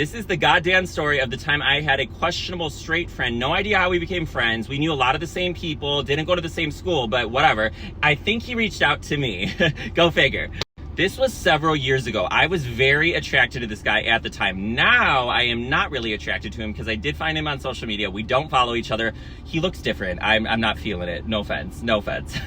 This is the goddamn story of the time I had a questionable straight friend. No idea how we became friends. We knew a lot of the same people, didn't go to the same school, but whatever. I think he reached out to me. Go figure. This was several years ago. I was very attracted to this guy at the time. Now I am not really attracted to him because I did find him on social media. We don't follow each other. He looks different. I'm not feeling it. No offense. No offense.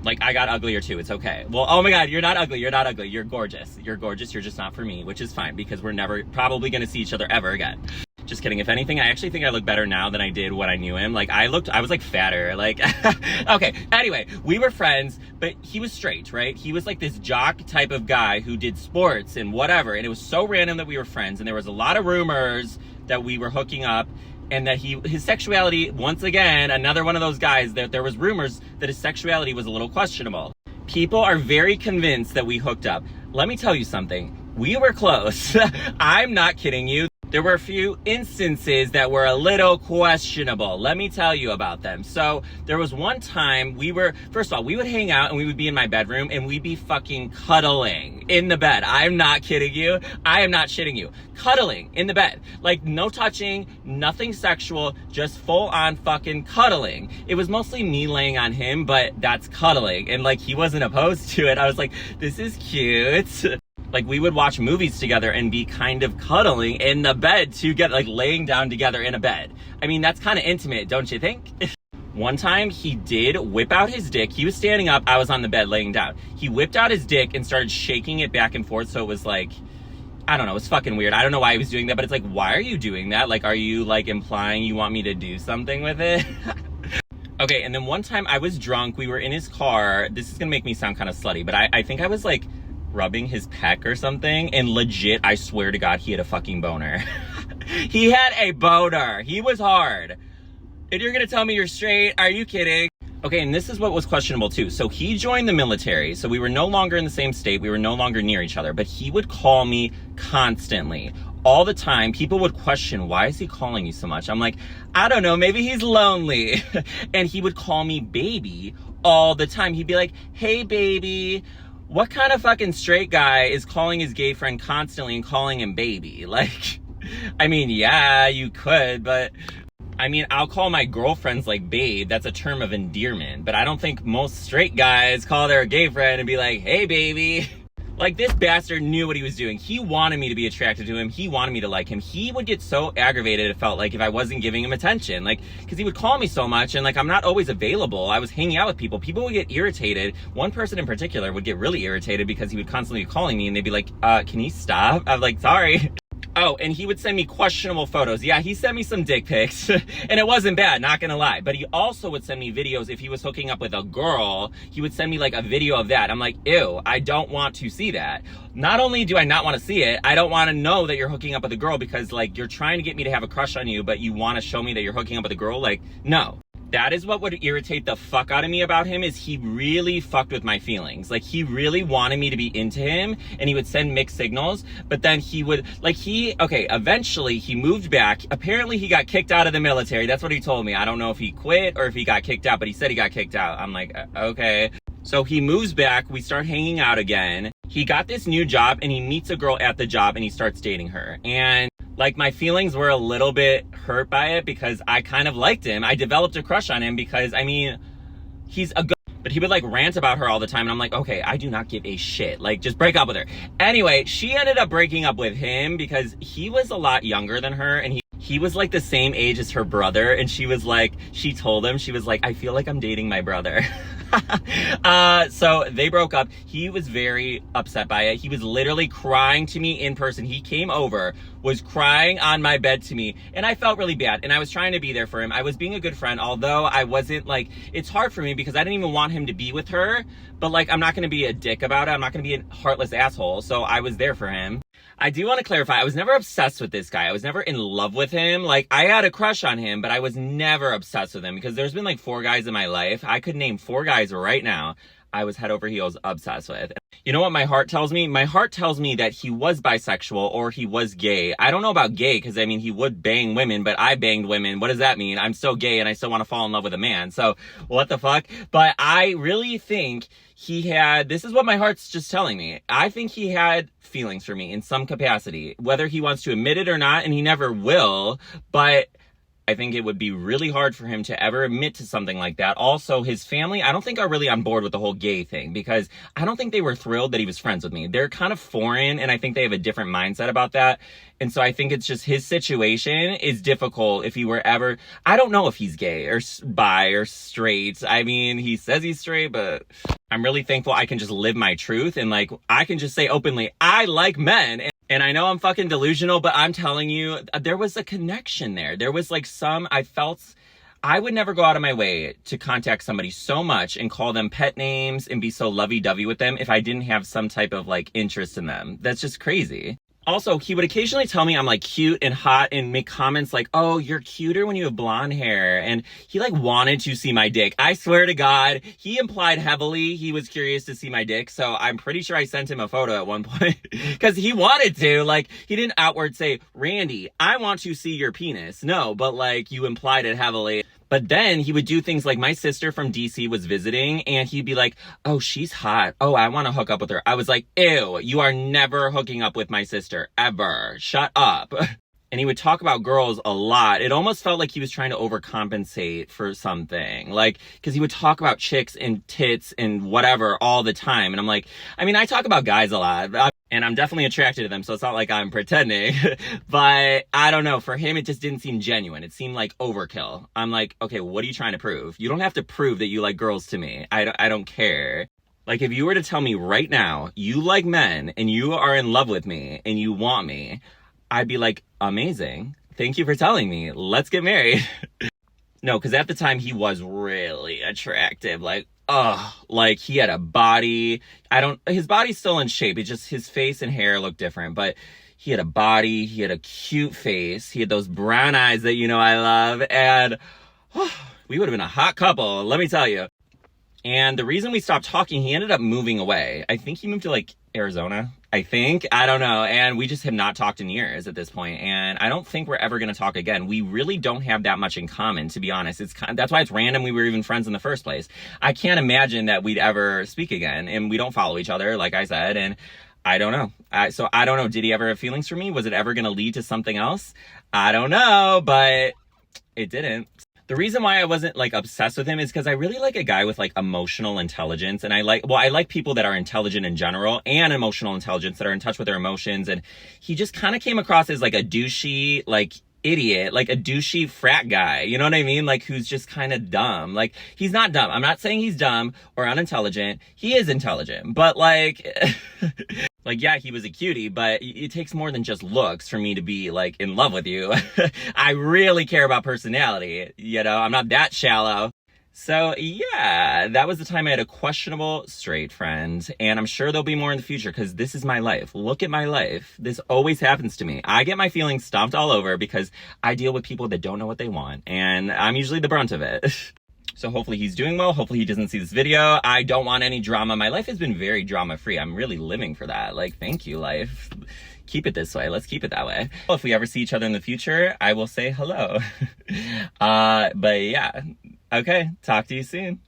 Like, I got uglier too. It's okay. Well, oh my God, you're not ugly. You're not ugly. You're gorgeous. You're gorgeous. You're just not for me, which is fine because we're never probably going to see each other ever again. Just kidding. If anything, I actually think I look better now than I did when I knew him. Like, I was like fatter. Like, okay. Anyway, we were friends, but he was straight, right? He was like this jock type of guy who did sports and whatever. And it was so random that we were friends. And there was a lot of rumors that we were hooking up. And that his sexuality, once again, another one of those guys that there was rumors that his sexuality was a little questionable. People are very convinced that we hooked up. Let me tell you something. We were close. I'm not kidding you. There were a few instances that were a little questionable. Let me tell you about them. So there was one time first of all, we would hang out and we would be in my bedroom and we'd be fucking cuddling in the bed. I'm not kidding you. I am not shitting you. Cuddling in the bed. Like, no touching, nothing sexual, just full on fucking cuddling. It was mostly me laying on him, but that's cuddling. And like, he wasn't opposed to it. I was like, this is cute. Like, we would watch movies together and be kind of cuddling in the bed together, like laying down together in a bed. I mean, that's kind of intimate, don't you think? One time he did whip out his dick. He was standing up. I was on the bed laying down. He whipped out his dick and started shaking it back and forth. So it was like, I don't know. It was fucking weird. I don't know why he was doing that, but it's like, why are you doing that? Like, are you like implying you want me to do something with it? Okay. And then one time I was drunk. We were in his car. This is going to make me sound kind of slutty, but I think I was like rubbing his peck or something, and legit, I swear to God, he had a fucking boner. He had a boner. He was hard. And you're gonna tell me you're straight? Are you kidding? Okay, and this is what was questionable too. So he joined the military, so we were no longer in the same state, we were no longer near each other, but he would call me constantly. All the time. People would question, why is he calling you so much? I'm like, I don't know, maybe he's lonely. And he would call me baby all the time. He'd be like, hey baby. What kind of fucking straight guy is calling his gay friend constantly and calling him baby? Like, I mean, yeah, you could, but I mean, I'll call my girlfriends like babe. That's a term of endearment, but I don't think most straight guys call their gay friend and be like, hey baby. Like, this bastard knew what he was doing. He wanted me to be attracted to him. He wanted me to like him. He would get so aggravated, it felt like, if I wasn't giving him attention. Like, because he would call me so much, and like, I'm not always available. I was hanging out with people. People would get irritated. One person in particular would get really irritated because he would constantly be calling me, and they'd be like, can he stop? I'm like, sorry. Oh, and he would send me questionable photos. Yeah, he sent me some dick pics, and it wasn't bad, not gonna lie. But he also would send me videos if he was hooking up with a girl. He would send me like a video of that. I'm like, ew, I don't want to see that. Not only do I not want to see it, I don't want to know that you're hooking up with a girl because like you're trying to get me to have a crush on you, but you want to show me that you're hooking up with a girl. Like, no. That is what would irritate the fuck out of me about him, is he really fucked with my feelings. Like, he really wanted me to be into him, and he would send mixed signals, but then he would, like, eventually he moved back. Apparently he got kicked out of the military. That's what he told me. I don't know if he quit or if he got kicked out, but he said he got kicked out. I'm like, okay. So he moves back, we start hanging out again. He got this new job, and he meets a girl at the job, and he starts dating her. And like, my feelings were a little bit hurt by it because I kind of liked him. I developed a crush on him because, I mean, he's a good, but he would like rant about her all the time. And I'm like, okay, I do not give a shit. Like, just break up with her. Anyway, she ended up breaking up with him because he was a lot younger than her, and he was like the same age as her brother. And she was like, she told him, she was like, I feel like I'm dating my brother. So they broke up. He was very upset by it. He was literally crying to me in person. He came over, was crying on my bed to me, and I felt really bad. And I was trying to be there for him. I was being a good friend, although I wasn't like, it's hard for me because I didn't even want him to be with her, but like, I'm not going to be a dick about it. I'm not going to be a heartless asshole. So I was there for him. I do want to clarify, I was never obsessed with this guy. I was never in love with him. Like, I had a crush on him, but I was never obsessed with him because there's been like 4 guys in my life. I could name 4 guys right now. I was head over heels obsessed with. You know what my heart tells me? My heart tells me that he was bisexual or he was gay. I don't know about gay because, I mean, he would bang women, but I banged women. What does that mean? I'm still gay and I still want to fall in love with a man. So what the fuck? But I really think he had, this is what my heart's just telling me. I think he had feelings for me in some capacity, whether he wants to admit it or not, and he never will, but I think it would be really hard for him to ever admit to something like that. Also, his family, I don't think are really on board with the whole gay thing because I don't think they were thrilled that he was friends with me. They're kind of foreign, and I think they have a different mindset about that. And so I think it's just his situation is difficult if he were ever, I don't know if he's gay or bi or straight. I mean, he says he's straight, but I'm really thankful I can just live my truth and like, I can just say openly, I like men. And I know I'm fucking delusional, but I'm telling you, there was a connection there. There was like I felt, I would never go out of my way to contact somebody so much and call them pet names and be so lovey-dovey with them if I didn't have some type of like interest in them. That's just crazy. Also, he would occasionally tell me I'm like cute and hot and make comments like, oh, you're cuter when you have blonde hair. And he like wanted to see my dick. I swear to God, he implied heavily he was curious to see my dick. So I'm pretty sure I sent him a photo at one point because he wanted to. Like, he didn't outward say, Randy, I want to see your penis. No, but like you implied it heavily. But then he would do things like my sister from DC was visiting and he'd be like, oh, she's hot. Oh, I want to hook up with her. I was like, ew, you are never hooking up with my sister ever. Shut up. And he would talk about girls a lot. It almost felt like he was trying to overcompensate for something. Like, because he would talk about chicks and tits and whatever all the time. And I'm like, I mean, I talk about guys a lot. And I'm definitely attracted to them, so it's not like I'm pretending. But I don't know. For him, it just didn't seem genuine. It seemed like overkill. I'm like, okay, what are you trying to prove? You don't have to prove that you like girls to me. I don't care. Like, if you were to tell me right now, you like men, and you are in love with me, and you want me, I'd be like, amazing. Thank you for telling me. Let's get married. No, because at the time, he was really attractive. Like, like he had a body. His body's still in shape. It's just his face and hair look different, but he had a body. He had a cute face. He had those brown eyes that, you know, I love. And we would have been a hot couple, let me tell you. And the reason we stopped talking, he ended up moving away. I think he moved to like Arizona, I don't know. And we just have not talked in years at this point. And I don't think we're ever going to talk again. We really don't have that much in common, to be honest. That's why it's random we were even friends in the first place. I can't imagine that we'd ever speak again. And we don't follow each other, like I said. And I don't know. So I don't know. Did he ever have feelings for me? Was it ever going to lead to something else? I don't know, but it didn't. The reason why I wasn't like obsessed with him is because I really like a guy with like emotional intelligence. And I like people that are intelligent in general and emotional intelligence that are in touch with their emotions. And he just kind of came across as like a douchey, like idiot, like a douchey frat guy. You know what I mean? Like, who's just kind of dumb. Like, he's not dumb. I'm not saying he's dumb or unintelligent. He is intelligent, but like, like, yeah, he was a cutie, but it takes more than just looks for me to be like in love with you. I really care about personality. You know, I'm not that shallow. So yeah, that was the time I had a questionable straight friend, and I'm sure there'll be more in the future because this is my life. Look at my life. This always happens to me. I get my feelings stomped all over because I deal with people that don't know what they want, and I'm usually the brunt of it. So hopefully he's doing well. Hopefully he doesn't see this video. I don't want any drama. My life has been very drama-free. I'm really living for that. Like, thank you, life. Keep it this way. Let's keep it that way. If we ever see each other in the future, I will say hello. But yeah. Okay, talk to you soon.